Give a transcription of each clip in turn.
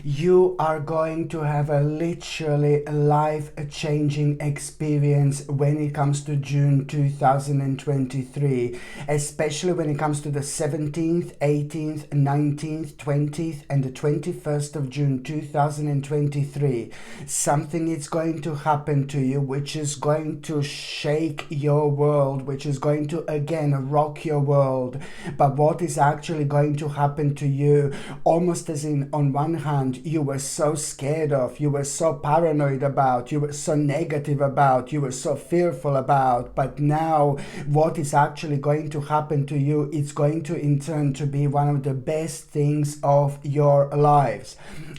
You are going to have a literally life-changing experience when it comes to June 2023, especially when it comes to the 17th, 18th, 19th, 20th, and the 21st of June 2023. Something is going to happen to you which is going to shake your world, which is going to again rock your world. But what is actually going to happen to you, almost as in, on one hand, you were so scared of, you were so paranoid about, you were so negative about, you were so fearful about, but now what is actually going to happen to you, it's going to in turn to be one of the best things of your lives.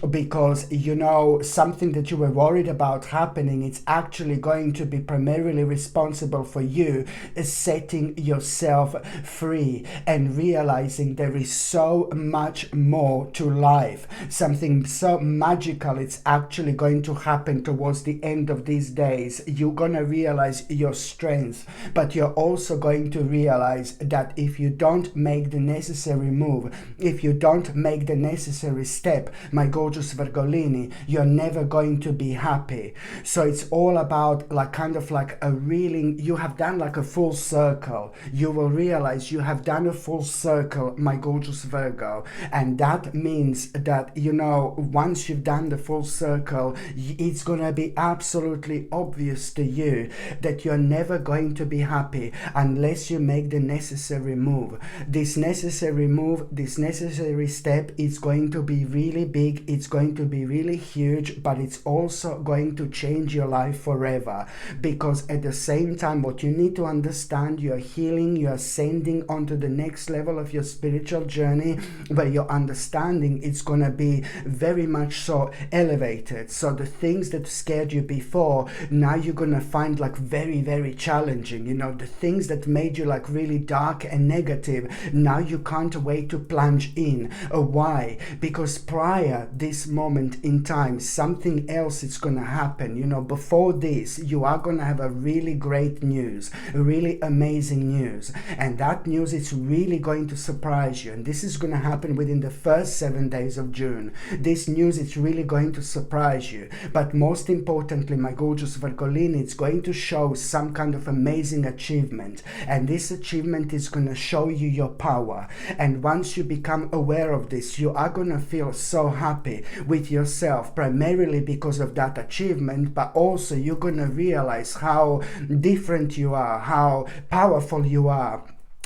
Because you know, something that you were worried about happening, it's actually going to be primarily responsible for you setting yourself free and realizing there is so much more to life. Something so magical, it's actually going to happen towards the end of these days. You're gonna realize your strength, but you're also going to realize that if you don't make the necessary move, if you don't make the necessary step, my gorgeous Virgolini, you're never going to be happy. So it's all about like kind of like a reeling. You have done like a full circle. You will realize you have done a full circle, my gorgeous Virgo, and that means that, you know, once you've done the full circle, it's gonna be absolutely obvious to you that you're never going to be happy unless you make the necessary move. This necessary move, this necessary step, is going to be really big, it's going to be really huge, but it's also going to change your life forever. Because at the same time, what you need to understand, you're healing, you're ascending onto the next level of your spiritual journey, where your understanding is going to be very much so elevated. So the things that scared you before, now you're going to find like very, very challenging. You know, the things that made you like really dark and negative, now you can't wait to plunge in. Why? Because prior this moment in time, something else is going to happen. You know, before this, you are going to have a really great news, really amazing news, and that news is really going to surprise you, and this is going to happen within the first 7 days of June. This news is really going to surprise you, but most importantly, my gorgeous Virgolini, it's going to show some kind of amazing achievement, and this achievement is going to show you your power. And once you become aware of this, you are going to feel so happy with yourself, primarily because of that achievement, but also you're going to realize how different you are, how powerful you are,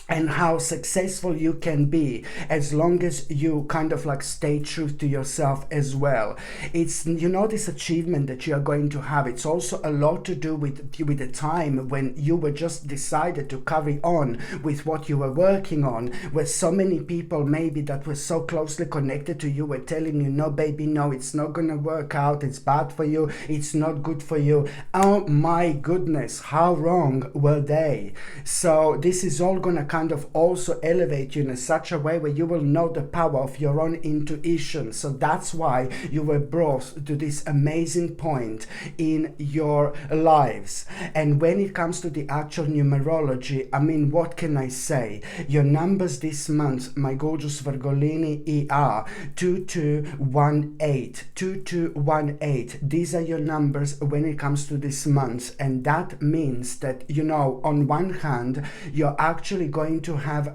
and how successful you can be as long as you kind of like stay true to yourself as well. It's, you know, this achievement that you are going to have, it's also a lot to do with the time when you were just decided to carry on with what you were working on, where so many people maybe that were so closely connected to you were telling you, no baby, no, it's not gonna work out, it's bad for you, it's not good for you. Oh my goodness, how wrong were they? So this is all gonna kind of also elevate you in such a way where you will know the power of your own intuition. So that's why you were brought to this amazing point in your lives. And when it comes to the actual numerology, I mean, what can I say? Your numbers this month, my gorgeous Virgolini, are 2218. 2218. These are your numbers when it comes to this month. And that means that, you know, on one hand, you're actually going to have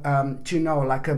you know, like a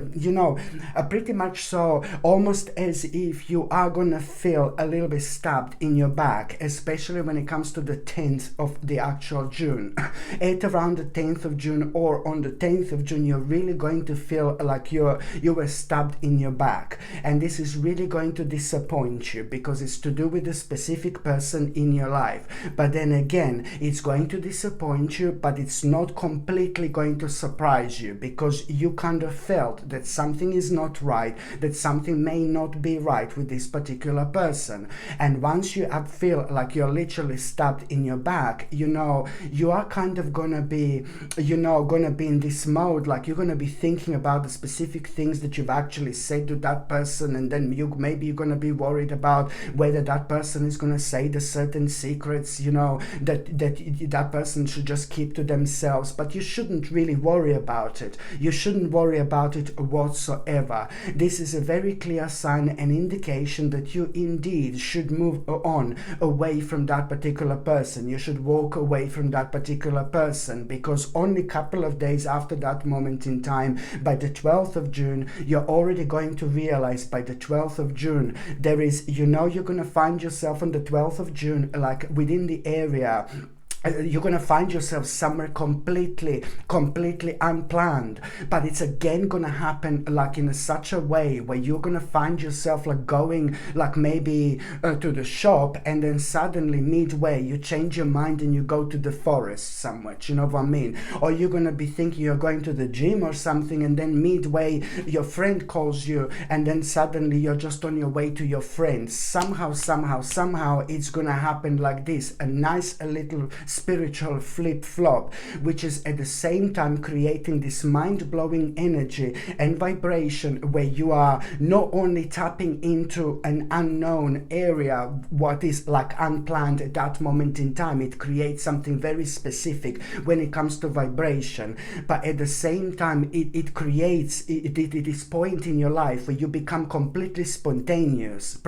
pretty much so, almost as if you are gonna feel a little bit stabbed in your back, especially when it comes to the 10th of the actual June. At around the 10th of June or on the 10th of June, you're really going to feel like you were stabbed in your back, and this is really going to disappoint you because it's to do with a specific person in your life. But then again, it's going to disappoint you, but it's not completely going to surprise you, because you kind of felt that something is not right, that something may not be right with this particular person. And once you feel like you're literally stabbed in your back, you know, you are kind of gonna be, you know, gonna be in this mode, like you're gonna be thinking about the specific things that you've actually said to that person, and then maybe you're gonna be worried about whether that person is gonna say the certain secrets, you know, that person should just keep to themselves. But you shouldn't really worry about about it. You shouldn't worry about it whatsoever. This is a very clear sign and indication that you indeed should move on away from that particular person. You should walk away from that particular person, because only a couple of days after that moment in time, by the 12th of June, you're already going to realize by the 12th of June, there is, you're going to find yourself on the 12th of June, like within the area. You're going to find yourself somewhere completely unplanned, but it's again going to happen like in such a way where you're going to find yourself like going like maybe to the shop, and then suddenly midway you change your mind and you go to the forest somewhere, you know what I mean? Or you're going to be thinking you're going to the gym or something, and then midway your friend calls you, and then suddenly you're just on your way to your friend. Somehow it's going to happen like this, a nice little spiritual flip-flop, which is at the same time creating this mind-blowing energy and vibration where you are not only tapping into an unknown area, what is like unplanned at that moment in time. It creates something very specific when it comes to vibration, but at the same time it creates this point in your life where you become completely spontaneous,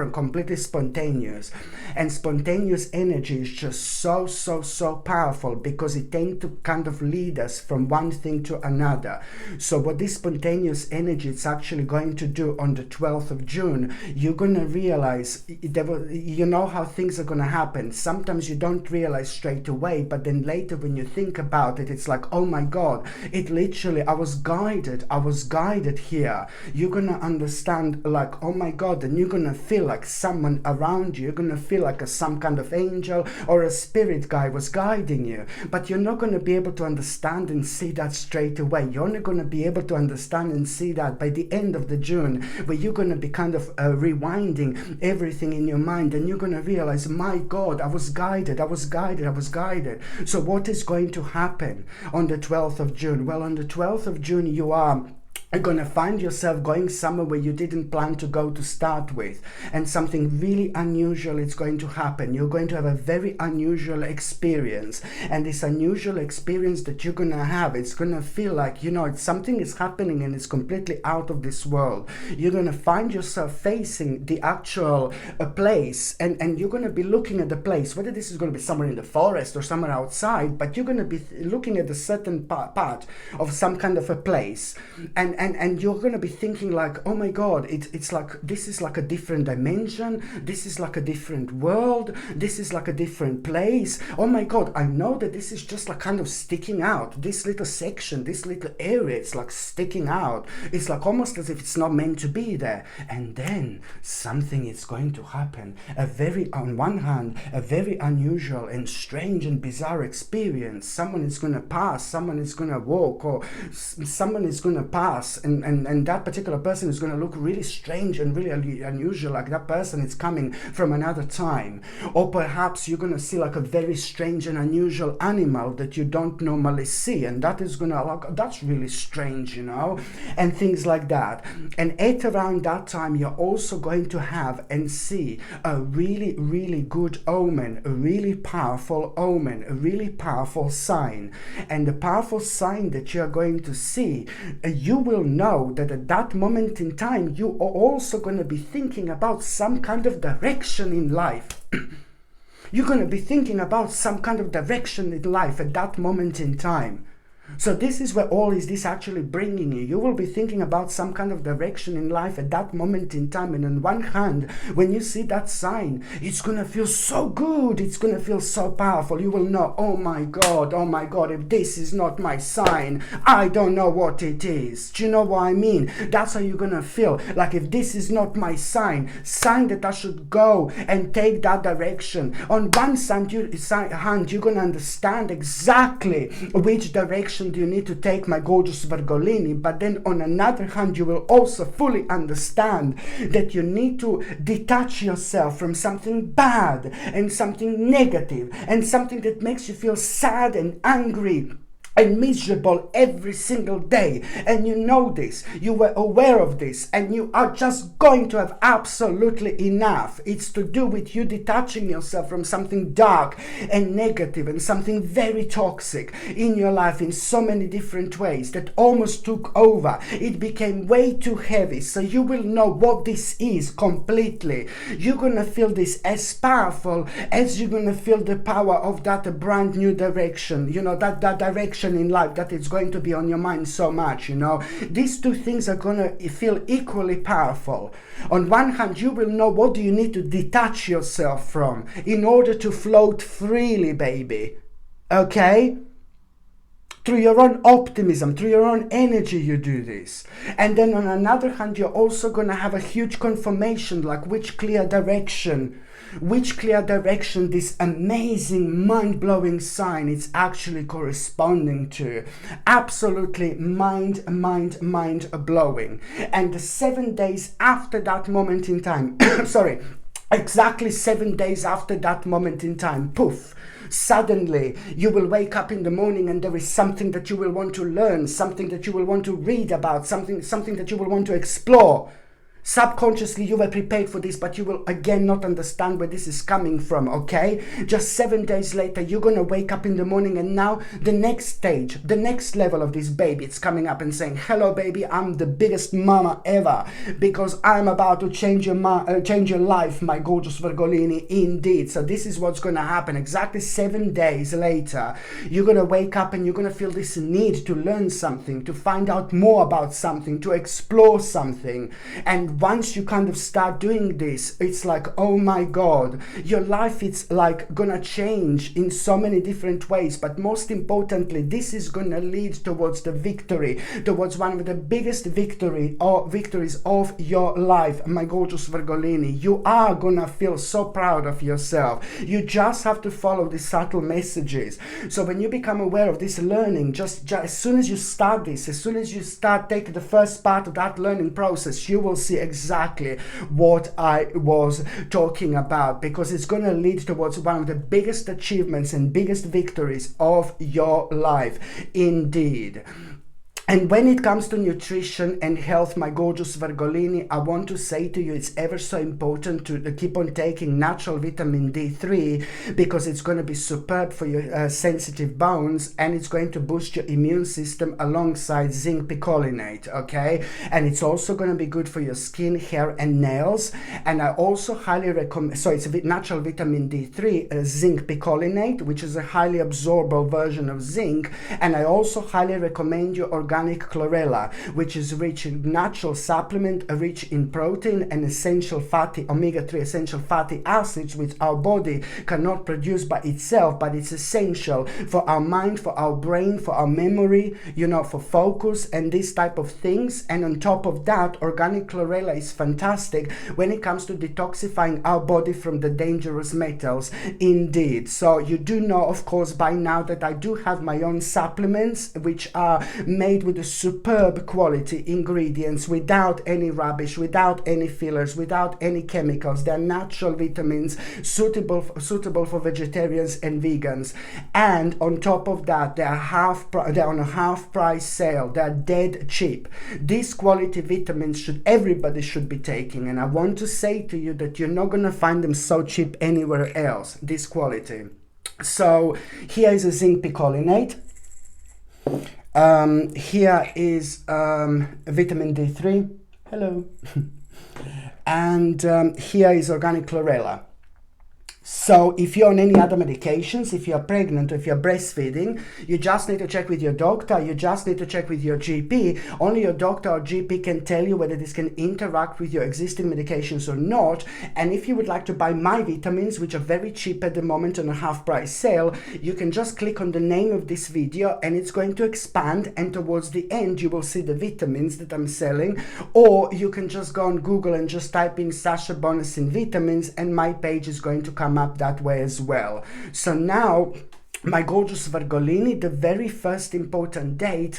and spontaneous energy is just so powerful, because it tends to kind of lead us from one thing to another. So what this spontaneous energy is actually going to do on the 12th of June, you're going to realize, you know how things are going to happen. Sometimes you don't realize straight away, but then later when you think about it, it's like, oh my God, it literally, I was guided here. You're going to understand like, oh my God, and you're going to feel like someone around you. You're going to feel like some kind of angel or a spirit guy was guiding you, but you're not going to be able to understand and see that straight away. You're only going to be able to understand and see that by the end of the June, where you're going to be kind of rewinding everything in your mind, and you're going to realize, my God, I was guided. So what is going to happen on the 12th of June? Well, on the 12th of June, you are going to find yourself going somewhere where you didn't plan to go to start with, and something really unusual is going to happen. You're going to have a very unusual experience, and this unusual experience that you're going to have, it's going to feel like, you know, something is happening and it's completely out of this world. You're going to find yourself facing the actual place, and you're going to be looking at the place, whether this is going to be somewhere in the forest or somewhere outside, but you're going to be looking at a certain part of some kind of a place, and you're going to be thinking like, oh my God, it's like, this is like a different dimension, this is like a different world, this is like a different place. Oh my God, I know that this is just like kind of sticking out, this little section, this little area, it's like sticking out. It's like almost as if it's not meant to be there. And then something is going to happen, on one hand, a very unusual and strange and bizarre experience. Someone is going to pass, someone is going to walk, or someone is going to pass, and that particular person is going to look really strange and really unusual, like that person is coming from another time. Or perhaps you're going to see like a very strange and unusual animal that you don't normally see, and that is going to like, that's really strange, you know, and things like that. And at around that time, you're also going to have and see a really good omen, a really powerful omen, a really powerful sign. And the powerful sign that you're going to see, you will know that at that moment in time, you are also going to be thinking about some kind of direction in life. You're going to be thinking about some kind of direction in life at that moment in time. So this is where all is this actually bringing you. You will be thinking about some kind of direction in life at that moment in time. And on one hand, when you see that sign, it's going to feel so good. It's going to feel so powerful. You will know, oh my God, if this is not my sign, I don't know what it is. Do you know what I mean? That's how you're going to feel. Like, if this is not my sign that I should go and take that direction. On one hand, you're going to understand exactly which direction do you need to take, my gorgeous Virgolini. But then on another hand, you will also fully understand that you need to detach yourself from something bad and something negative and something that makes you feel sad and angry and miserable every single day, and you know this, you were aware of this, and you are just going to have absolutely enough. It's to do with you detaching yourself from something dark and negative and something very toxic in your life in so many different ways that almost took over. It became way too heavy, so you will know what this is completely. You're gonna feel this as powerful as you're gonna feel the power of that brand new direction, you know, that direction in life that it's going to be on your mind so much, you know. These two things are gonna feel equally powerful. On one hand, you will know what do you need to detach yourself from in order to float freely, baby. Okay? Through your own optimism, through your own energy, you do this. And then on another hand, you're also going to have a huge confirmation, like which clear direction this amazing, mind-blowing sign is actually corresponding to. Absolutely mind-blowing. And 7 days after that moment in time, exactly 7 days after that moment in time, poof, suddenly you will wake up in the morning and there is something that you will want to learn, something that you will want to read about, something that you will want to explore. Subconsciously you were prepared for this, but you will again not understand where this is coming from, okay? Just 7 days later, you're gonna wake up in the morning, and now the next stage, the next level of this baby, it's coming up and saying, hello baby, I'm the biggest mama ever, because I'm about to change your life, my gorgeous Virgolini, indeed. So this is what's gonna happen. Exactly 7 days later, you're gonna wake up and you're gonna feel this need to learn something, to find out more about something, to explore something. And once you kind of start doing this, it's like, oh my God, your life is like gonna change in so many different ways. But most importantly, this is gonna lead towards the victory, towards one of the biggest victories of your life, my gorgeous Virgolini. You are gonna feel so proud of yourself. You just have to follow the subtle messages. So when you become aware of this learning, just as soon as you start this, as soon as you start taking the first part of that learning process, you will see exactly what I was talking about, because it's going to lead towards one of the biggest achievements and biggest victories of your life, indeed. And when it comes to nutrition and health, my gorgeous Virgolini, I want to say to you, it's ever so important to keep on taking natural vitamin D3, because it's going to be superb for your sensitive bones, and it's going to boost your immune system alongside zinc picolinate, okay? And it's also going to be good for your skin, hair, and nails. And I also highly recommend, so it's a natural vitamin D3, zinc picolinate, which is a highly absorbable version of zinc. And I also highly recommend you organic chlorella, which is rich in natural supplement, rich in protein and essential fatty omega-3 essential fatty acids, which our body cannot produce by itself, but it's essential for our mind, for our brain, for our memory, you know, for focus and this type of things. And on top of that, organic chlorella is fantastic when it comes to detoxifying our body from the dangerous metals, indeed. So you do know, of course, by now that I do have my own supplements, which are made with the superb quality ingredients, without any rubbish, without any fillers, without any chemicals. They're natural vitamins suitable for vegetarians and vegans. And on top of that, they're on a half price sale. They're dead cheap. These quality vitamins everybody should be taking, and I want to say to you that you're not gonna find them so cheap anywhere else, this quality. So here is a zinc picolinate. Here is vitamin D3. Hello. And here is organic chlorella. So if you're on any other medications, if you're pregnant or if you're breastfeeding, you just need to check with your doctor, you just need to check with your GP. Only your doctor or GP can tell you whether this can interact with your existing medications or not. And if you would like to buy my vitamins, which are very cheap at the moment on a half price sale, you can just click on the name of this video and it's going to expand, and towards the end you will see the vitamins that I'm selling. Or you can just go on Google and just type in Sasha Bonasin vitamins, and my page is going to come up that way as well. So now, my gorgeous Virgolini, the very first important day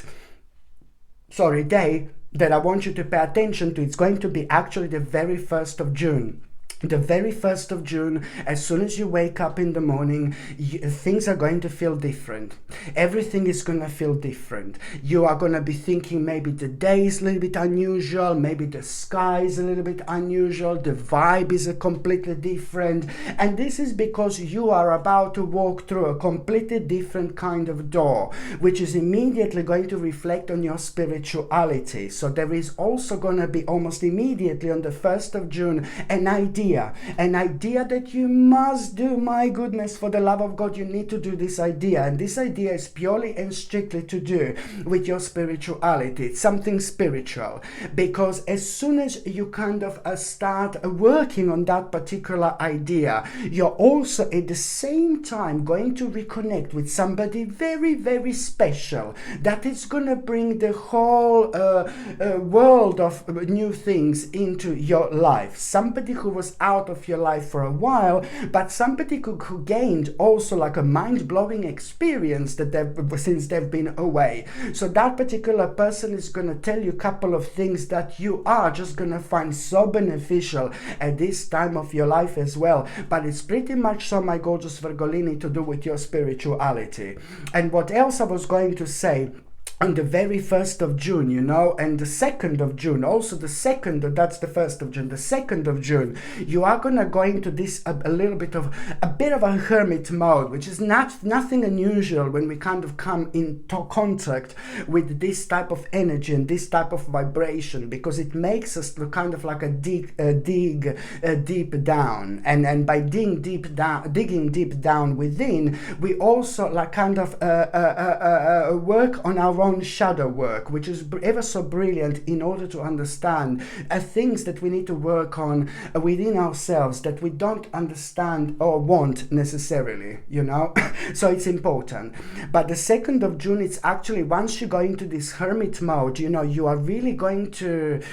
that I want you to pay attention to, it's going to be actually the very 1st of June. The very 1st of June, as soon as you wake up in the morning, things are going to feel different. Everything is going to feel different. You are going to be thinking maybe the day is a little bit unusual, maybe the sky is a little bit unusual, the vibe is a completely different. And this is because you are about to walk through a completely different kind of door, which is immediately going to reflect on your spirituality. So there is also going to be almost immediately on the 1st of June an idea that you must do. My goodness, for the love of God, you need to do this idea. And this idea is purely and strictly to do with your spirituality. It's something spiritual. Because as soon as you kind of start working on that particular idea, you're also at the same time going to reconnect with somebody very, very special that is going to bring the whole world of new things into your life. Somebody who was out of your life for a while, but somebody who gained also like a mind-blowing experience that since they've been away. So that particular person is going to tell you a couple of things that you are just going to find so beneficial at this time of your life as well. But it's pretty much so, my gorgeous Virgolini, to do with your spirituality. And what else I was going to say, on the very 1st of June, you know, and the 2nd of June, also the 2nd, that's the 1st of June, the 2nd of June, you are going to go into this a bit of a hermit mode, which is nothing unusual when we kind of come into contact with this type of energy and this type of vibration, because it makes us kind of like dig deep down, and by digging deep down within, we also like kind of work on our own shadow work, which is ever so brilliant in order to understand things that we need to work on within ourselves that we don't understand or want necessarily, you know. So it's important. But the 2nd of June, it's actually, once you go into this hermit mode, you know, you are really going to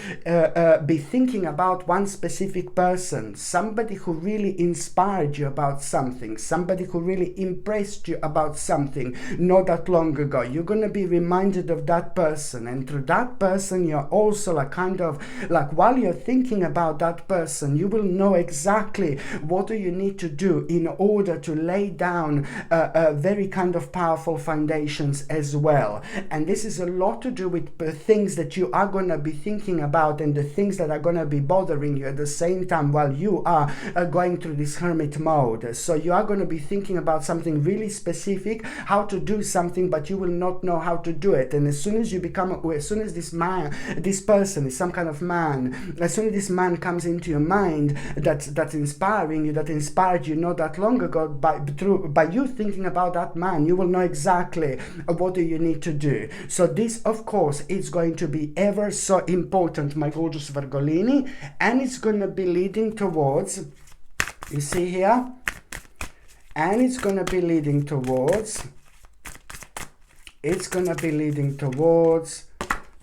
be thinking about one specific person, somebody who really inspired you about something, somebody who really impressed you about something not that long ago. You're going to be reminded of that person, and through that person you're also like kind of like, while you're thinking about that person, you will know exactly what do you need to do in order to lay down very kind of powerful foundations as well. And this is a lot to do with things that you are going to be thinking about and the things that are going to be bothering you at the same time while you are going through this hermit mode. So you are going to be thinking about something really specific, how to do something, but you will not know how to do it. And as soon as this person is some kind of man, as soon as this man comes into your mind that's inspiring you, that inspired you not that long ago, by you thinking about that man, you will know exactly what do you need to do. So this, of course, is going to be ever so important, my gorgeous Virgolini, and it's going to be leading towards, you see here, and it's going to be leading towards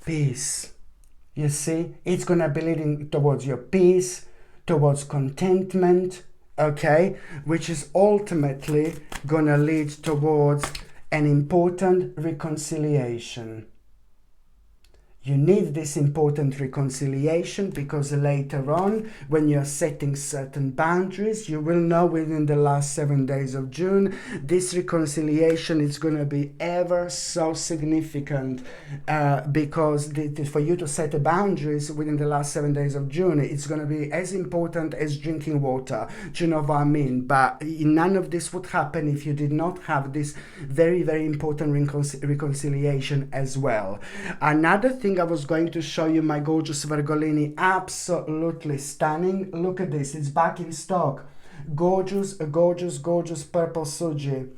peace. You see, it's going to be leading towards your peace, towards contentment, okay, which is ultimately going to lead towards an important reconciliation. You need this important reconciliation because later on, when you're setting certain boundaries, you will know within the last 7 days of June, this reconciliation is going to be ever so significant because for you to set the boundaries within the last 7 days of June, it's going to be as important as drinking water. Do you know what I mean? But none of this would happen if you did not have this very, very important reconciliation as well. Another thing I was going to show you, my gorgeous Virgolini, absolutely stunning. Look at this, it's back in stock. Gorgeous, gorgeous, gorgeous purple suji.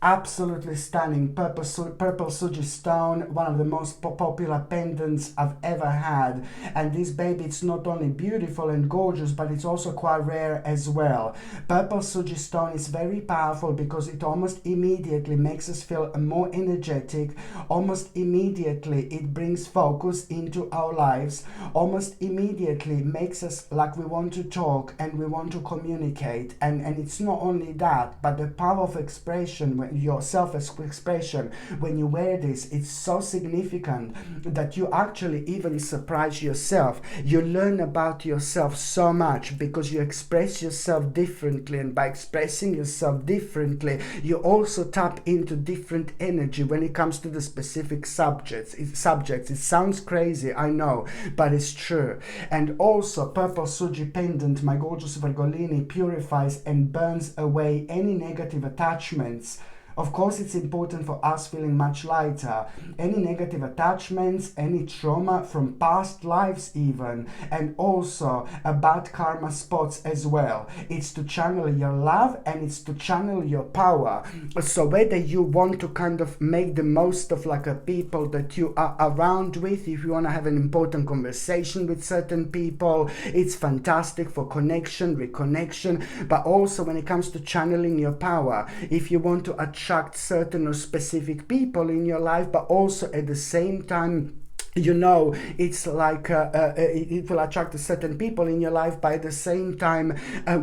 Absolutely stunning purple suji stone, one of the most popular pendants I've ever had. And this baby, it's not only beautiful and gorgeous, but it's also quite rare as well. Purple suji stone is very powerful because it almost immediately makes us feel more energetic. Almost immediately it brings focus into our lives. Almost immediately makes us like we want to talk and we want to communicate. And it's not only that, but the power of expression your self-expression. When you wear this, it's so significant that you actually even surprise yourself. You learn about yourself so much because you express yourself differently, and by expressing yourself differently, you also tap into different energy when it comes to the specific subjects. It sounds crazy, I know, but it's true. And also, purple Suji pendant, my gorgeous Virgolini, purifies and burns away any negative attachments. Of course, it's important for us feeling much lighter. Any negative attachments, any trauma from past lives even, and also bad karma spots as well. It's to channel your love and it's to channel your power. So whether you want to kind of make the most of like a people that you are around with, if you want to have an important conversation with certain people, it's fantastic for connection, reconnection, but also when it comes to channeling your power, if you want to attract certain or specific people in your life, but also at the same time, you know, it's like it will attract certain people in your life. By the same time,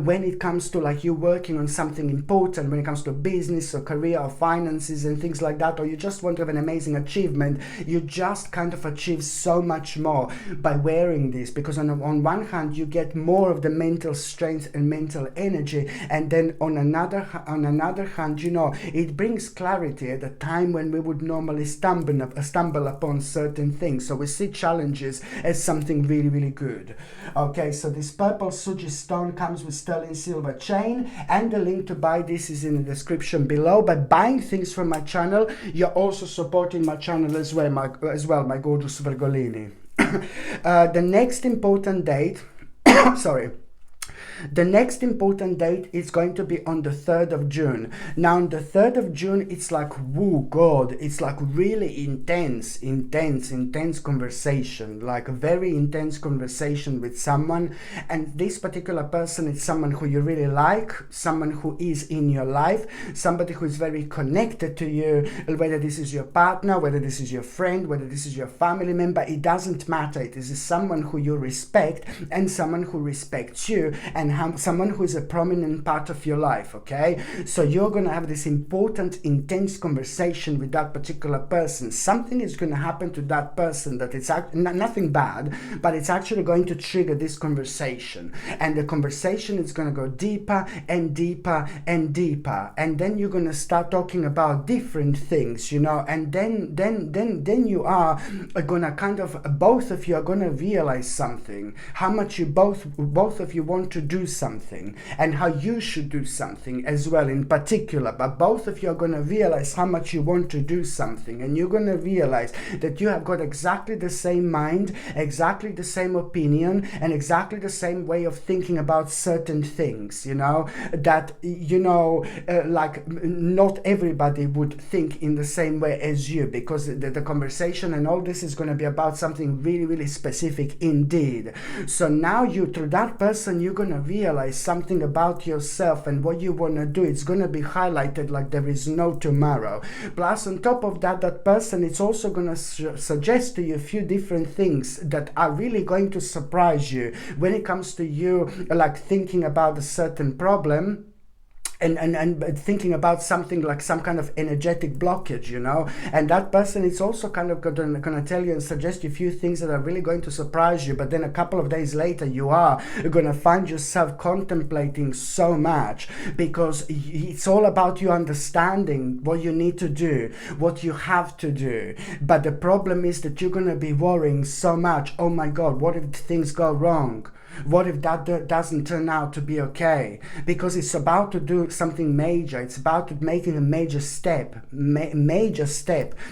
when it comes to like you working on something important, when it comes to business or career or finances and things like that, or you just want to have an amazing achievement, you just kind of achieve so much more by wearing this, because on one hand you get more of the mental strength and mental energy, and then on another hand, you know, it brings clarity at a time when we would normally stumble upon certain things. So we see challenges as something really, really good. Okay, so this purple Suji stone comes with sterling silver chain, and the link to buy this is in the description below. By buying things from my channel, you're also supporting my channel as well, my gorgeous Virgolini. The next important date, sorry. The next important date is going to be on the 3rd of June. Now on the 3rd of June, it's like, woo, God, it's like really intense conversation, like a very intense conversation with someone. And this particular person is someone who you really like, someone who is in your life, somebody who is very connected to you, whether this is your partner, whether this is your friend, whether this is your family member, it doesn't matter. It is someone who you respect and someone who respects you, and someone who is a prominent part of your life. Okay, so you're going to have this important, intense conversation with that particular person. Something is going to happen to that person that it's nothing bad, but it's actually going to trigger this conversation, and the conversation is going to go deeper and deeper and deeper, and then you're going to start talking about different things, you know, and then you are going to kind of, both of you are going to realize something, how much you both of you want to do something, and how you should do something as well in particular. But both of you are going to realize how much you want to do something, and you're going to realize that you have got exactly the same mind, exactly the same opinion, and exactly the same way of thinking about certain things, you know, that, you know, like not everybody would think in the same way as you, because the conversation and all this is going to be about something really, really specific indeed. So now you, through that person, you're going to realize something about yourself and what you want to do. It's going to be highlighted like there is no tomorrow. Plus, on top of that, that person is also going to suggest to you a few different things that are really going to surprise you when it comes to you, like thinking about a certain problem. And thinking about something like some kind of energetic blockage, you know, and that person is also kind of going to tell you and suggest you a few things that are really going to surprise you, but then a couple of days later you are going to find yourself contemplating so much, because it's all about you understanding what you need to do, what you have to do. But the problem is that you're going to be worrying so much. Oh my God, what if things go wrong? What if that doesn't turn out to be okay? Because it's about to do something major. It's about making a major step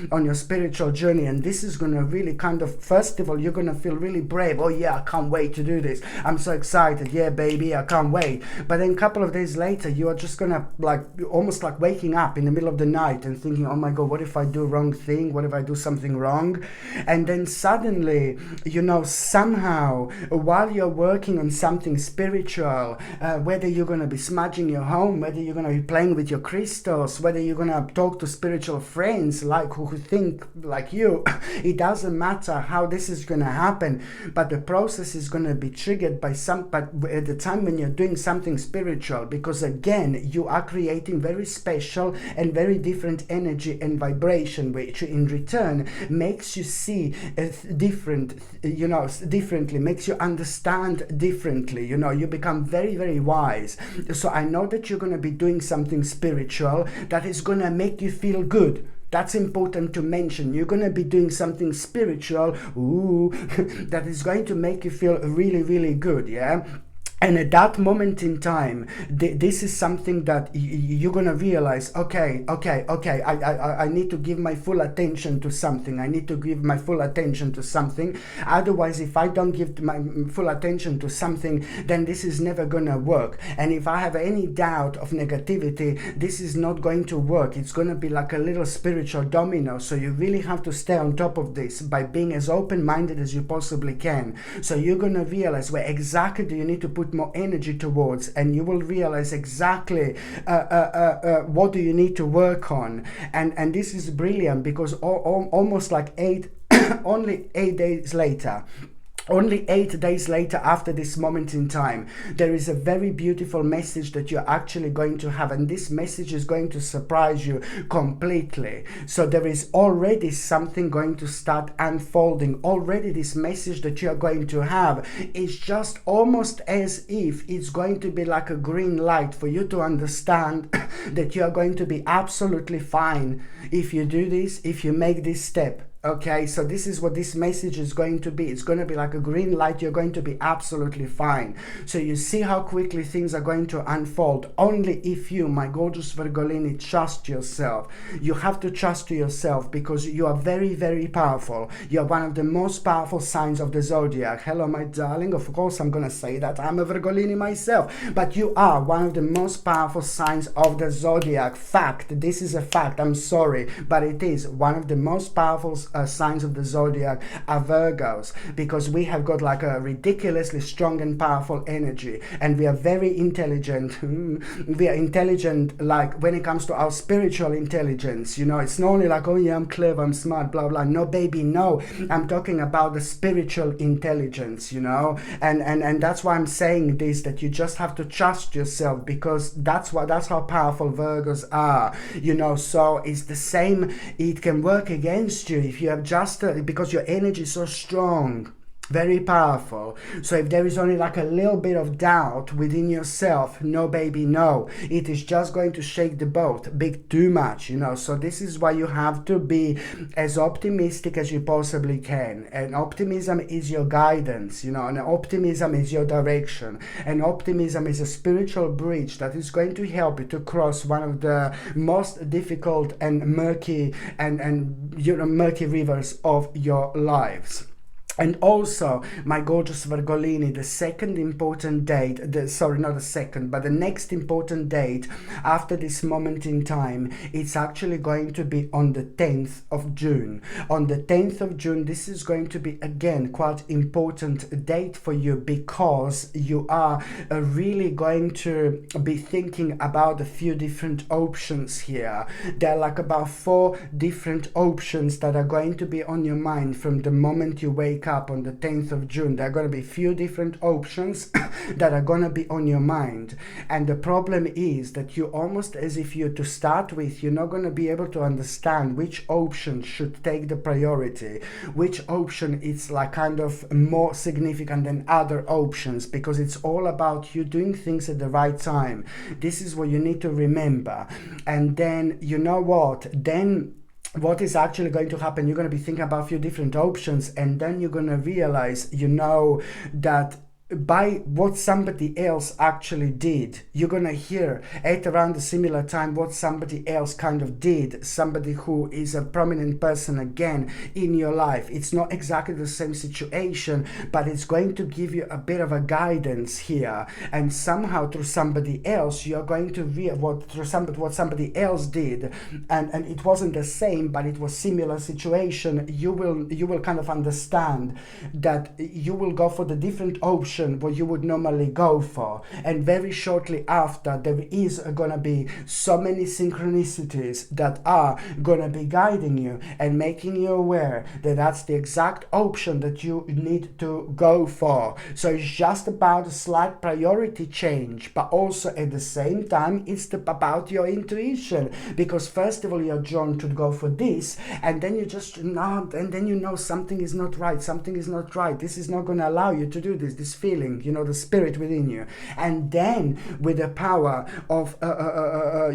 on your spiritual journey. And this is going to really kind of, first of all, you're going to feel really brave. Oh yeah, I can't wait to do this. I'm so excited. Yeah, baby, I can't wait. But then a couple of days later, you are just going to like, almost like waking up in the middle of the night and thinking, oh my God, what if I do wrong thing? What if I do something wrong? And then suddenly, you know, somehow, while you're working working on something spiritual, whether you're going to be smudging your home, whether you're going to be playing with your crystals, whether you're going to talk to spiritual friends like who think like you, it doesn't matter how this is going to happen, but the process is going to be triggered by but at the time when you're doing something spiritual, because again, you are creating very special and very different energy and vibration, which in return makes you see differently, makes you understand differently. You become very, very wise. So I know that you're going to be doing something spiritual that is going to make you feel good. That's important to mention. You're going to be doing something spiritual, that is going to make you feel really, really good, yeah? And at that moment in time, this is something that you're going to realize, okay, I need to give my full attention to something. I need to give my full attention to something. Otherwise, if I don't give my full attention to something, then this is never going to work. And if I have any doubt of negativity, this is not going to work. It's going to be like a little spiritual domino. So you really have to stay on top of this by being as open-minded as you possibly can. So you're going to realize where exactly do you need to put more energy towards, and you will realize exactly what do you need to work on. And this is brilliant, because almost like only 8 days later, only 8 days later after this moment in time, there is a very beautiful message that you're actually going to have, and this message is going to surprise you completely. So there is already something going to start unfolding. Already this message that you're going to have is just almost as if it's going to be like a green light for you to understand that you're going to be absolutely fine if you do this, if you make this step. Okay, so this is what this message is going to be. It's going to be like a green light. You're going to be absolutely fine. So you see how quickly things are going to unfold. Only if you, my gorgeous Virgolini, trust yourself. You have to trust yourself, because you are very, very powerful. You're one of the most powerful signs of the zodiac. Hello, my darling. Of course, I'm going to say that. I'm a Virgolini myself. But you are one of the most powerful signs of the zodiac. Fact. This is a fact. I'm sorry, but it is one of the most powerful signs of the zodiac are Virgos, because we have got like a ridiculously strong and powerful energy, and we are very intelligent. We are intelligent, like when it comes to our spiritual intelligence. It's not only like, oh yeah, I'm clever, I'm smart, blah blah. No, baby, no. I'm talking about the spiritual intelligence, and that's why I'm saying this, that you just have to trust yourself, because that's how powerful Virgos are. So it's the same. It can work against you if you have just because your energy is so strong, very powerful. So if there is only like a little bit of doubt within yourself, no, baby, no. It is just going to shake the boat big too much, So this is why you have to be as optimistic as you possibly can. And optimism is your guidance, and optimism is your direction. And optimism is a spiritual bridge that is going to help you to cross one of the most difficult and murky murky rivers of your lives. And also, my gorgeous Virgolini, the second important date, not the second, but the next important date after this moment in time, it's actually going to be on the 10th of June. On the 10th of June, this is going to be, again, quite important date for you, because you are really going to be thinking about a few different options here. There are like about 4 different options that are going to be on your mind from the moment you wake up on the 10th of June. There are going to be a few different options that are going to be on your mind. And the problem is that you almost, as if you to start with, you're not going to be able to understand which option should take the priority, which option is like kind of more significant than other options, because it's all about you doing things at the right time. This is what you need to remember. And then, you know what? Then what is actually going to happen, you're going to be thinking about a few different options, and then you're going to realize, that by what somebody else actually did. You're gonna hear at around a similar time what somebody else kind of did, somebody who is a prominent person again in your life. It's not exactly the same situation, but it's going to give you a bit of a guidance here, and somehow through somebody else you're going to what somebody else did, and it wasn't the same but it was similar situation. You will kind of understand that you will go for the different option direction what you would normally go for. And very shortly after, there is going to be so many synchronicities that are going to be guiding you and making you aware that that's the exact option that you need to go for. So it's just about a slight priority change, but also at the same time it's about your intuition, because first of all you're drawn to go for this, and then you just know, and then you know something is not right, this is not going to allow you to do this feeling, you know, the spirit within you. And then with the power of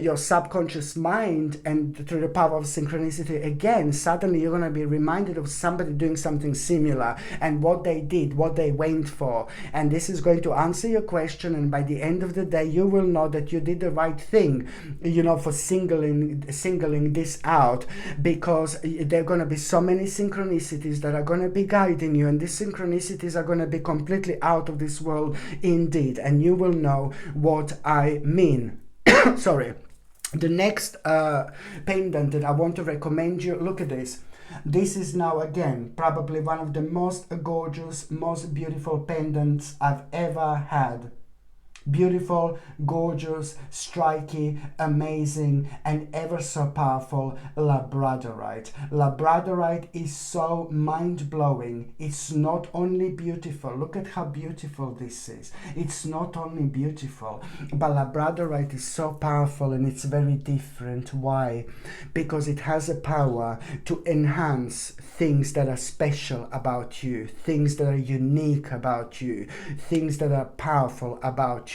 your subconscious mind and through the power of synchronicity again, suddenly you're going to be reminded of somebody doing something similar and what they did, what they went for, and this is going to answer your question. And by the end of the day you will know that you did the right thing, you know, for singling this out, because there are going to be so many synchronicities that are going to be guiding you, and these synchronicities are going to be completely out of this world indeed, and you will know what I mean. Sorry. The next pendant that I want to recommend you, look at this. This is now again probably one of the most gorgeous, most beautiful pendants I've ever had. Beautiful, gorgeous, striky, amazing, and ever so powerful labradorite. Labradorite is so mind-blowing. It's not only beautiful. Look at how beautiful this is. It's not only beautiful, but labradorite is so powerful, and it's very different. Why? Because it has a power to enhance things that are special about you, things that are unique about you, things that are powerful about you.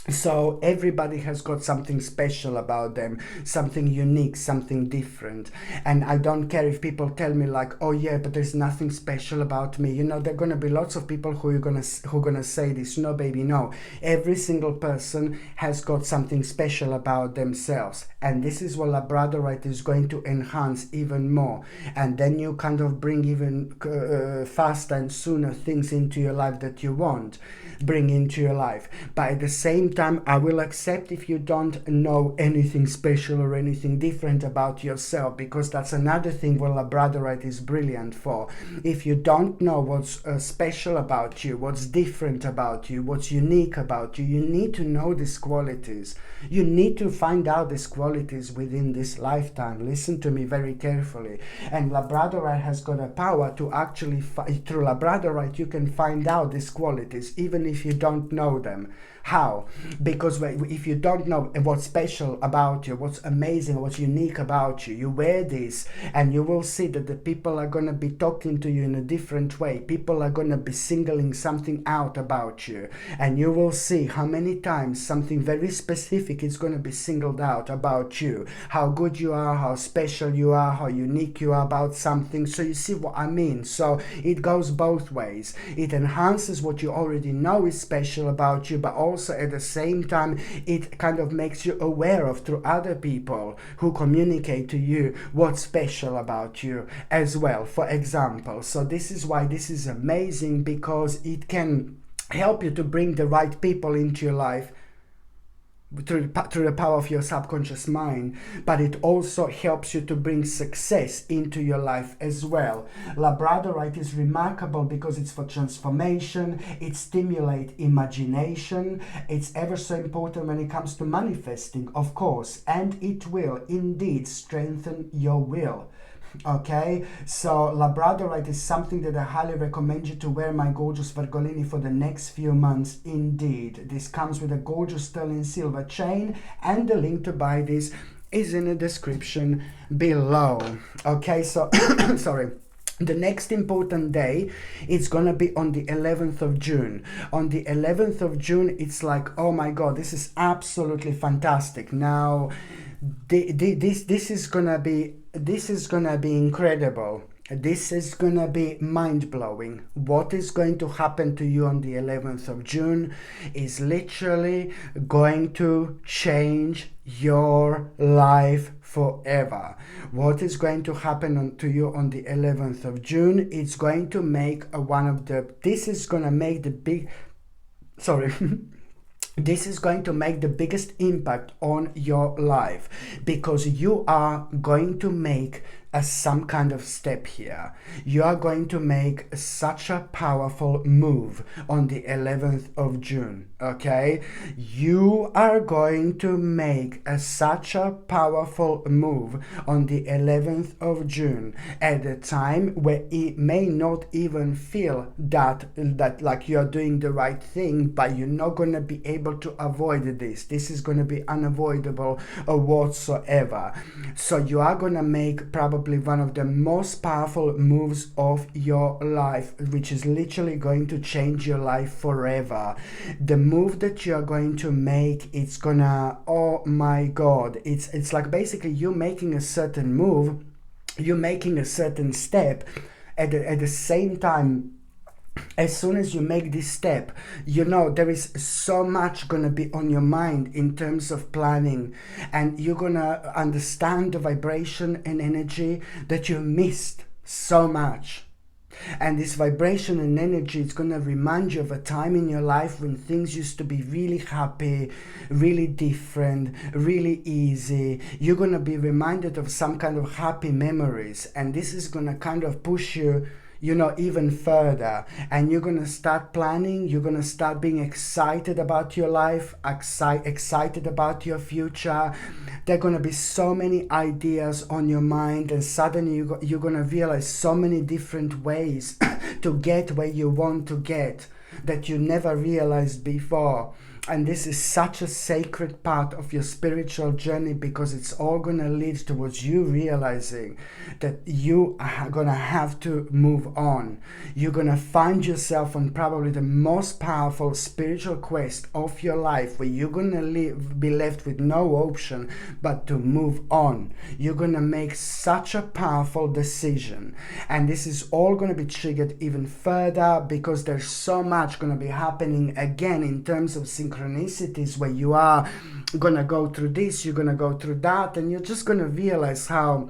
So everybody has got something special about them, something unique, something different. And I don't care if people tell me like, oh yeah, but there's nothing special about me. You know, there are going to be lots of people who are going to say this. No, baby, no. Every single person has got something special about themselves. And this is what labradorite is going to enhance even more. And then you kind of bring even faster and sooner things into your life that you want bring into your life. But at the same time, I will accept if you don't know anything special or anything different about yourself, because that's another thing what labradorite is brilliant for. If you don't know what's special about you, what's different about you, what's unique about you, you need to know these qualities. You need to find out these qualities within this lifetime. Listen to me very carefully. And labradorite has got a power to actually, through labradorite, you can find out these qualities, even if you don't know them. How? Because if you don't know what's special about you, what's amazing, what's unique about you, you wear this and you will see that the people are going to be talking to you in a different way. People are going to be singling something out about you, and you will see how many times something very specific is going to be singled out about you. How good you are, how special you are, how unique you are about something. So you see what I mean? So it goes both ways. It enhances what you already know is special about you, but also at the same time it kind of makes you aware of through other people who communicate to you what's special about you as well, for example. So this is why this is amazing, because it can help you to bring the right people into your life through the power of your subconscious mind, but it also helps you to bring success into your life as well. Labradorite is remarkable because it's for transformation, it stimulates imagination, it's ever so important when it comes to manifesting, of course, and it will indeed strengthen your will. Okay, so labradorite is something that I highly recommend you to wear, my gorgeous Virgolini, for the next few months indeed. This comes with a gorgeous sterling silver chain, and the link to buy this is in the description below. Okay, so sorry. The next important day, it's gonna be on the 11th of June. On the 11th of June, it's like, oh my God, this is absolutely fantastic. Now, this is gonna be incredible. This is gonna be mind-blowing. What is going to happen to you on the 11th of June is literally going to change your life forever. What is going to happen to you on the 11th of June? It's going to make this is going to make the biggest impact on your life, because you are going to make some kind of step here. You are going to make such a powerful move on the 11th of June, okay? You are going to make such a powerful move on the 11th of June at a time where it may not even feel that like you're doing the right thing, but you're not going to be able to avoid this. This is going to be unavoidable whatsoever. So you are going to make probably one of the most powerful moves of your life, which is literally going to change your life forever. The move that you are going to make, it's gonna, oh my God, it's like basically you making a certain move, you're making a certain step at the same time. As soon as you make this step, you know there is so much gonna be on your mind in terms of planning, and you're gonna understand the vibration and energy that you missed so much. And this vibration and energy is going to remind you of a time in your life when things used to be really happy, really different, really easy. You're going to be reminded of some kind of happy memories, and this is going to kind of push you, you know, even further. And you're going to start planning, you're going to start being excited about your life, excited about your future. There are going to be so many ideas on your mind, and suddenly you're going to realize so many different ways to get where you want to get that you never realized before. And this is such a sacred part of your spiritual journey, because it's all going to lead towards you realizing that you are going to have to move on. You're going to find yourself on probably the most powerful spiritual quest of your life, where you're going to be left with no option but to move on. You're going to make such a powerful decision. And this is all going to be triggered even further, because there's so much going to be happening again in terms of synchronicities, where you are gonna go through this, you're gonna go through that, and you're just gonna realize how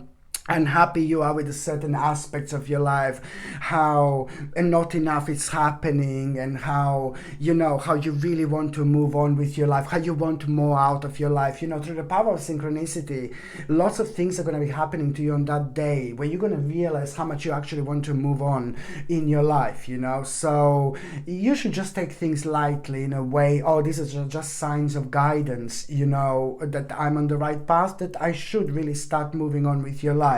unhappy you are with certain aspects of your life, how not enough is happening, and how, you know, how you really want to move on with your life, how you want more out of your life. You know, through the power of synchronicity, lots of things are going to be happening to you on that day, where you're going to realize how much you actually want to move on in your life, you know. So you should just take things lightly in a way. Oh, this is just signs of guidance, you know, that I'm on the right path, that I should really start moving on with your life.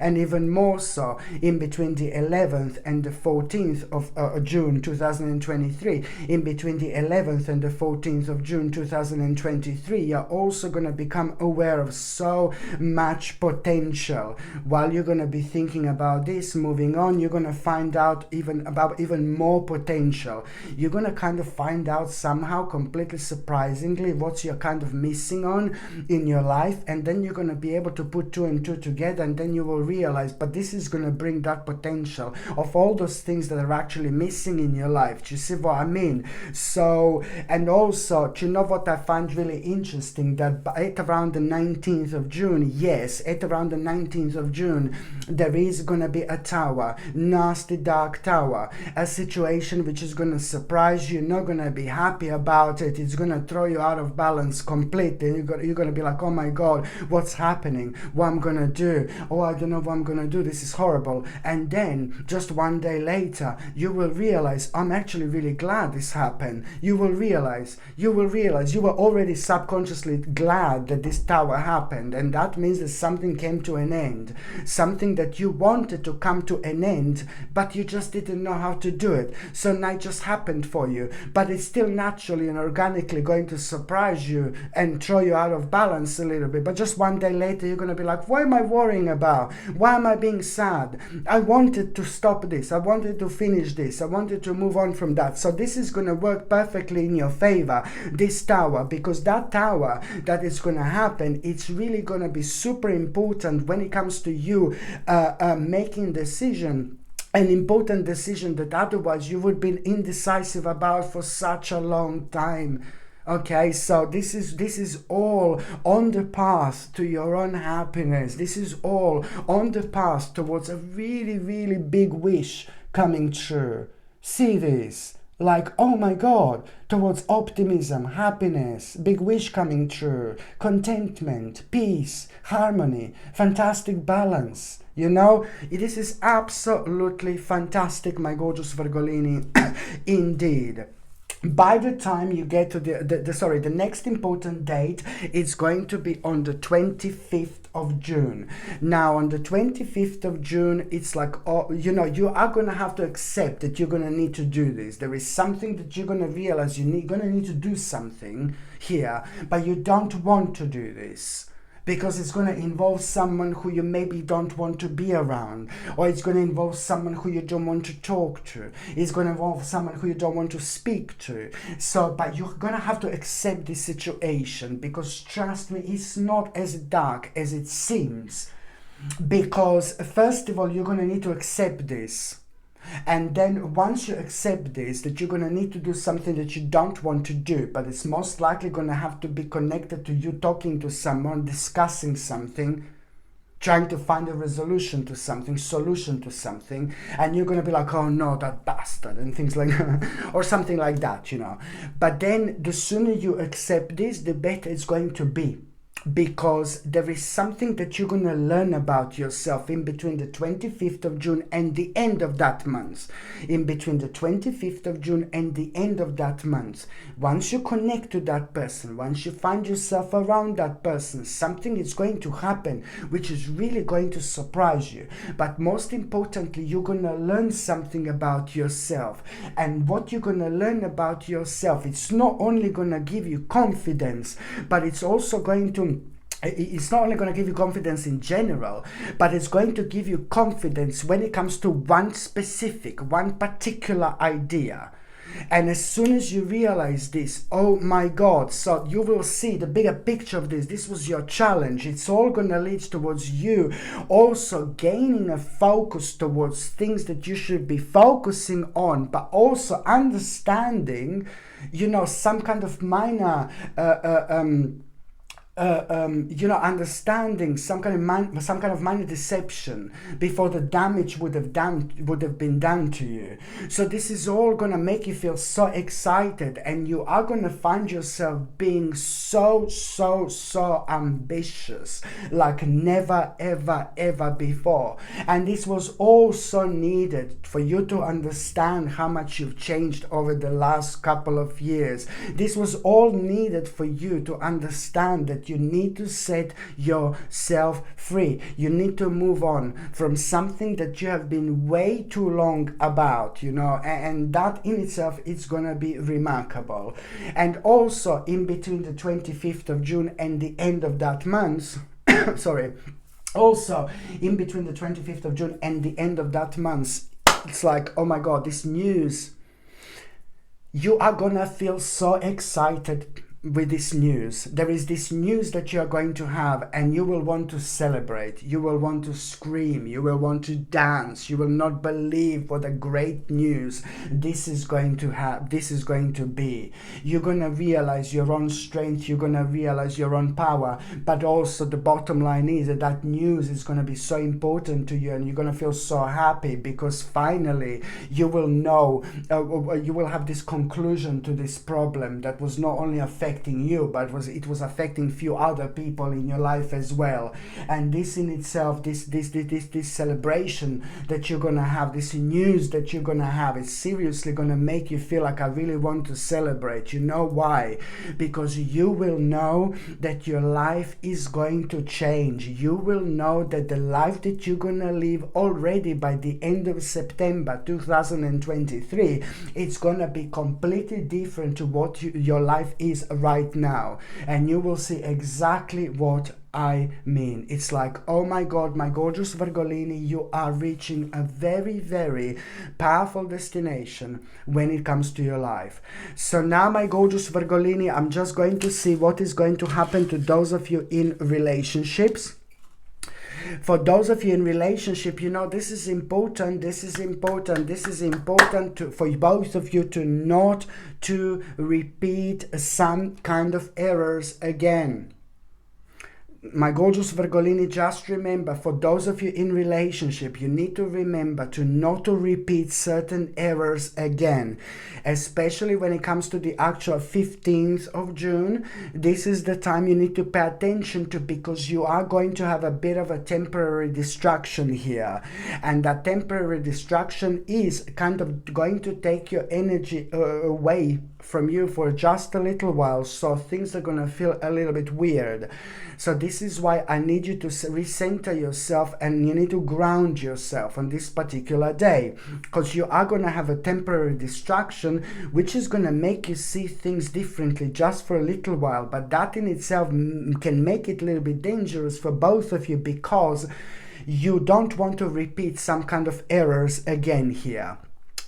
And even more so in between the 11th and the 14th of June 2023, in between the 11th and the 14th of June 2023, you're also going to become aware of so much potential. While you're going to be thinking about this, moving on, you're going to find out even more potential. You're going to kind of find out somehow, completely surprisingly, what you're kind of missing on in your life, and then you're going to be able to put two and two together, and then you will realize, but this is going to bring that potential of all those things that are actually missing in your life. Do you see what I mean? So, and also, do you know what I find really interesting? That at around the 19th of June, yes, at around the 19th of June, there is going to be a tower, nasty dark tower, a situation which is going to surprise you. You're not going to be happy about it. It's going to throw you out of balance completely. You're going to be like, oh my God, what's happening? What I'm going to do? Oh, I don't know what I'm gonna do, this is horrible. And then just one day later, you will realize, I'm actually really glad this happened. You will realize you were already subconsciously glad that this tower happened, and that means that something came to an end, something that you wanted to come to an end, but you just didn't know how to do it. So now it just happened for you, but it's still naturally and organically going to surprise you and throw you out of balance a little bit. But just one day later, you're gonna be like, why am I worrying about? Why am I being sad? I wanted to stop this. I wanted to finish this. I wanted to move on from that. So this is going to work perfectly in your favor, this tower, because that tower that is going to happen, it's really going to be super important when it comes to you making decision. An important decision that otherwise you would be indecisive about for such a long time. Okay, so this is all on the path to your own happiness. This is all on the path towards a really, really big wish coming true. See this. like, oh my God, towards optimism, happiness, big wish coming true, contentment, peace, harmony, fantastic balance. You know, this is absolutely fantastic, my gorgeous Virgolini, indeed. By the time you get to the next important date, it's going to be on the 25th of June. Now, on the 25th of June, it's like, oh, you know, you are going to have to accept that you're going to need to do this. There is something that you're going to realize going to need to do something here, but you don't want to do this, because it's going to involve someone who you maybe don't want to be around, or it's going to involve someone who you don't want to talk to, it's going to involve someone who you don't want to speak to. So, but you're going to have to accept this situation, because trust me, it's not as dark as it seems. Because first of all, you're going to need to accept this. And then once you accept this, that you're going to need to do something that you don't want to do, but it's most likely going to have to be connected to you talking to someone, discussing something, trying to find a resolution to something, solution to something, and you're going to be like, oh no, that bastard, and things like or something like that, you know. But then the sooner you accept this, the better it's going to be. Because there is something that you're going to learn about yourself in between the 25th of June and the end of that month. In between the 25th of June and the end of that month. Once you connect to that person, once you find yourself around that person, something is going to happen which is really going to surprise you. But most importantly, you're going to learn something about yourself. And what you're going to learn about yourself, it's not only going to give you confidence, but it's also going to it's not only going to give you confidence in general, but it's going to give you confidence when it comes to one particular idea. And as soon as you realize this, oh my God, so you will see the bigger picture of this. This was your challenge. It's all going to lead towards you also gaining a focus towards things that you should be focusing on, but also understanding, you know, some kind of minor understanding some kind of minor deception before the damage would have been done to you. So this is all gonna make you feel so excited, and you are gonna find yourself being so ambitious like never ever before. And this was also needed for you to understand how much you've changed over the last couple of years. This was all needed for you to understand that you need to set yourself free. You need to move on from something that you have been way too long about, you know, and that in itself is gonna be remarkable. And also in between the 25th of June and the end of that month, also in between the 25th of June and the end of that month, it's like, oh my God, this news, you are gonna feel so excited with this news. There is this news that you are going to have, and you will want to celebrate, you will want to scream, you will want to dance, you will not believe what a great news this is going to have, this is going to be. You're going to realize your own strength, you're going to realize your own power, but also the bottom line is that that news is going to be so important to you, and you're going to feel so happy because finally you will know, you will have this conclusion to this problem that was not only affecting you, but it was affecting few other people in your life as well. And this in itself, this celebration that you're gonna have, this news that you're gonna have, is seriously gonna make you feel like I really want to celebrate. You know why? Because you will know that your life is going to change. You will know that the life that you're gonna live already by the end of September 2023, it's gonna be completely different to what your life is right now. And you will see exactly what I mean. It's like, oh my God, my gorgeous Virgolini, you are reaching a very, very powerful destination when it comes to your life. So now, my gorgeous Virgolini, I'm just going to see what is going to happen to those of you in relationships. For those of you in relationship, you know, this is important for both of you to not to repeat some kind of errors again. my gorgeous Virgolini, just remember, for those of you in relationship, you need to remember to not to repeat certain errors again, especially when it comes to the actual 15th of June. This is the time you need to pay attention to, because you are going to have a bit of a temporary distraction here, and that temporary distraction is kind of going to take your energy away from you for just a little while, so things are going to feel a little bit weird. So this is why I need you to recenter yourself, and you need to ground yourself on this particular day, because you are going to have a temporary distraction which is going to make you see things differently just for a little while, but that in itself can make it a little bit dangerous for both of you, because you don't want to repeat some kind of errors again here.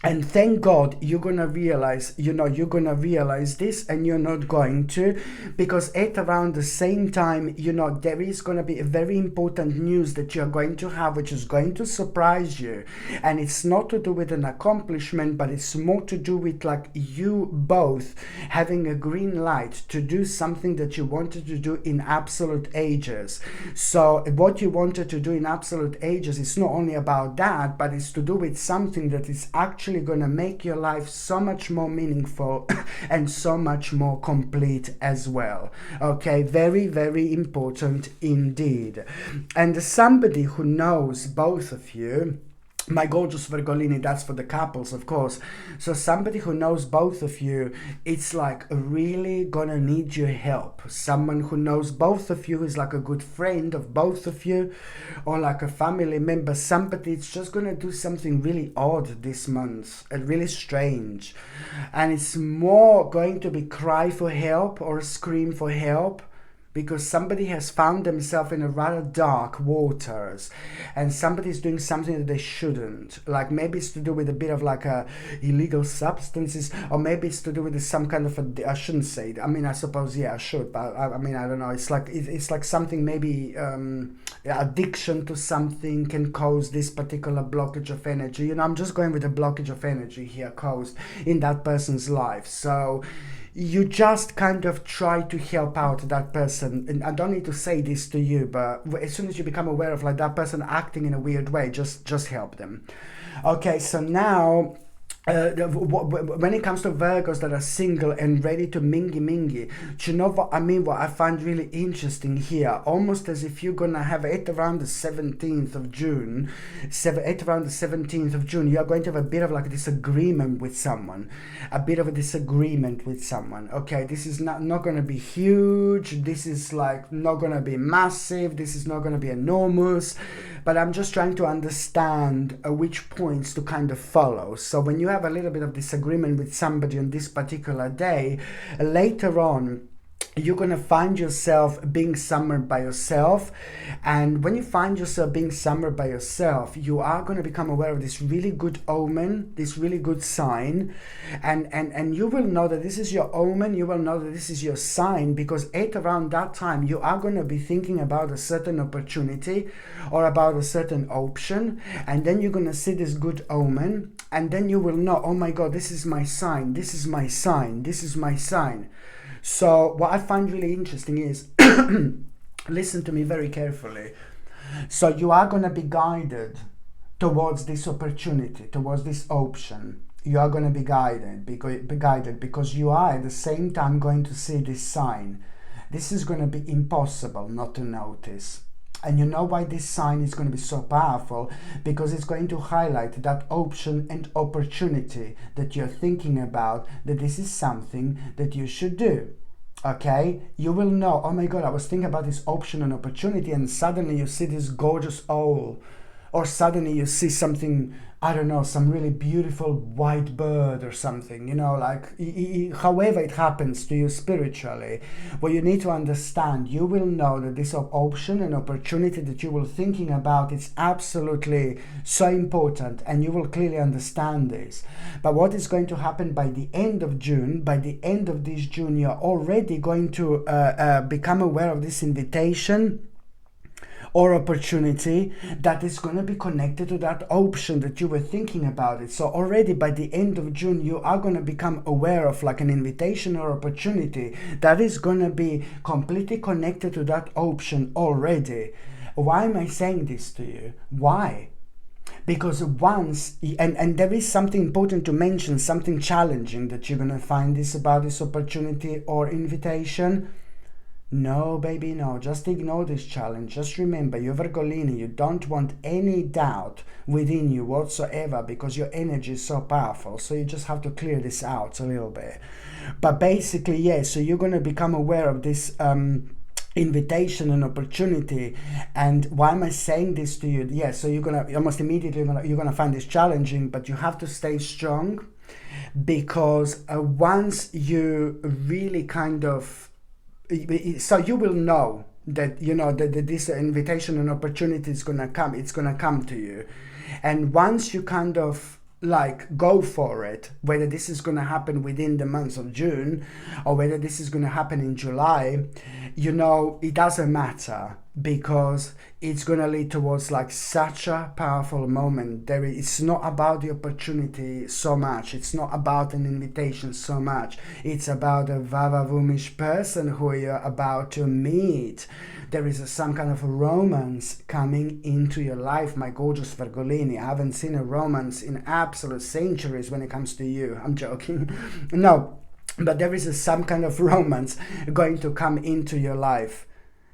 And thank God you're going to realize, you're going to realize this, and you're not going to, because at around the same time, there is going to be a very important news that you're going to have, which is going to surprise you. And it's not to do with an accomplishment, but it's more to do with like you both having a green light to do something that you wanted to do in absolute ages. So what you wanted to do in absolute ages is not only about that, but it's to do with something that is actually going to make your life so much more meaningful and so much more complete as well. Okay, very, very important indeed. And somebody who knows both of you, my gorgeous Virgolini, that's for the couples, of course. So somebody who knows both of you, it's like really gonna need your help. Someone who knows both of you is like a good friend of both of you, or like a family member. Somebody is just gonna do something really odd this month and really strange. And it's more going to be cry for help or scream for help, because somebody has found themselves in a rather dark waters, and somebody's doing something that they shouldn't. Like maybe it's to do with a bit of like illegal substances, or maybe it's to do with some kind of I shouldn't say it. I mean, I suppose, yeah, I should, but I mean, I don't know. It's like something, maybe addiction to something can cause this particular blockage of energy. I'm just going with a blockage of energy here caused in that person's life. So you just kind of try to help out that person. And I don't need to say this to you, but as soon as you become aware of like that person acting in a weird way, just help them. Okay, so now when it comes to Virgos that are single and ready to mingy, do you know what I mean? What I find really interesting here, almost as if you're gonna have it around the 17th of June, you are going to have a bit of like a disagreement with someone, okay? This is not gonna be huge, this is like not gonna be massive, this is not gonna be enormous, but I'm just trying to understand which points to kind of follow. So when you have a little bit of disagreement with somebody on this particular day, later on you're going to find yourself being summoned by yourself. And when you find yourself being summoned by yourself, you are going to become aware of this really good omen, this really good sign. And you will know that this is your omen, you will know that this is your sign, because at around that time, you are going to be thinking about a certain opportunity or about a certain option. And then you're going to see this good omen. And then you will know, oh my God, this is my sign, this is my sign, this is my sign. So what I find really interesting is, listen to me very carefully. So you are going to be guided towards this opportunity, towards this option. You are going to be guided because you are at the same time going to see this sign. This is going to be impossible not to notice. And you know why this sign is going to be so powerful? Because it's going to highlight that option and opportunity that you're thinking about, that this is something that you should do. Okay? You will know, oh my God, I was thinking about this option and opportunity, and suddenly you see this gorgeous owl. Or suddenly you see something, I don't know, some really beautiful white bird or something, however it happens to you spiritually. What you need to understand, you will know that this option and opportunity that you were thinking about is absolutely so important, and you will clearly understand this. But what is going to happen by the end of June, you're already going to become aware of this invitation, or opportunity that is going to be connected to that option that you were thinking about it. So already by the end of June, you are going to become aware of like an invitation or opportunity that is going to be completely connected to that option already. Why am I saying this to you? Why? Because once, and there is something important to mention, something challenging that you're going to find this about this opportunity or invitation. No, baby, no. Just ignore this challenge. Just remember, you're Virgolini. You don't want any doubt within you whatsoever because your energy is so powerful. So you just have to clear this out a little bit. But basically, yes, so you're going to become aware of this invitation and opportunity. And why am I saying this to you? Yeah, so you're going to almost immediately, you're going to find this challenging, but you have to stay strong because once you really kind of, so you will know that, you know, that this invitation and opportunity is going to come. It's going to come to you. And once you kind of like go for it, whether this is going to happen within the month of June or whether this is going to happen in July, you know, it doesn't matter because it's going to lead towards like such a powerful moment. It's not about the opportunity so much. It's not about an invitation so much. It's about a vavavumish person who you're about to meet. There is some kind of romance coming into your life, my gorgeous Virgolini. I haven't seen a romance in absolute centuries when it comes to you. I'm joking. No, but there is some kind of romance going to come into your life.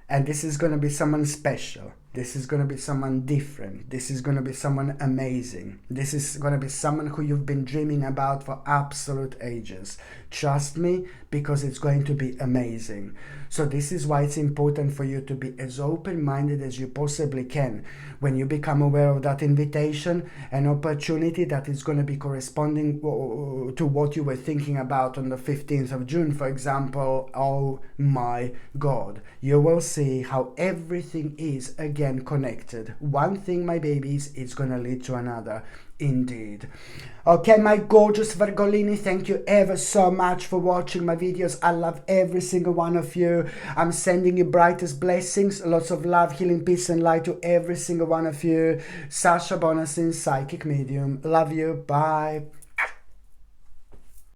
And this is going to be someone special. This is going to be someone different. This is going to be someone amazing. This is going to be someone who you've been dreaming about for absolute ages. Trust me, because it's going to be amazing. So this is why it's important for you to be as open-minded as you possibly can. When you become aware of that invitation, an opportunity that is going to be corresponding to what you were thinking about on the 15th of June, for example, oh my God, you will see how everything is again connected. One thing, my babies, is going to lead to another. Indeed. Okay, my gorgeous Virgolini, thank you ever so much for watching my videos. I love every single one of you. I'm sending you brightest blessings, lots of love, healing, peace and light to every single one of you. Sasha Bonasin, psychic medium. Love you. Bye.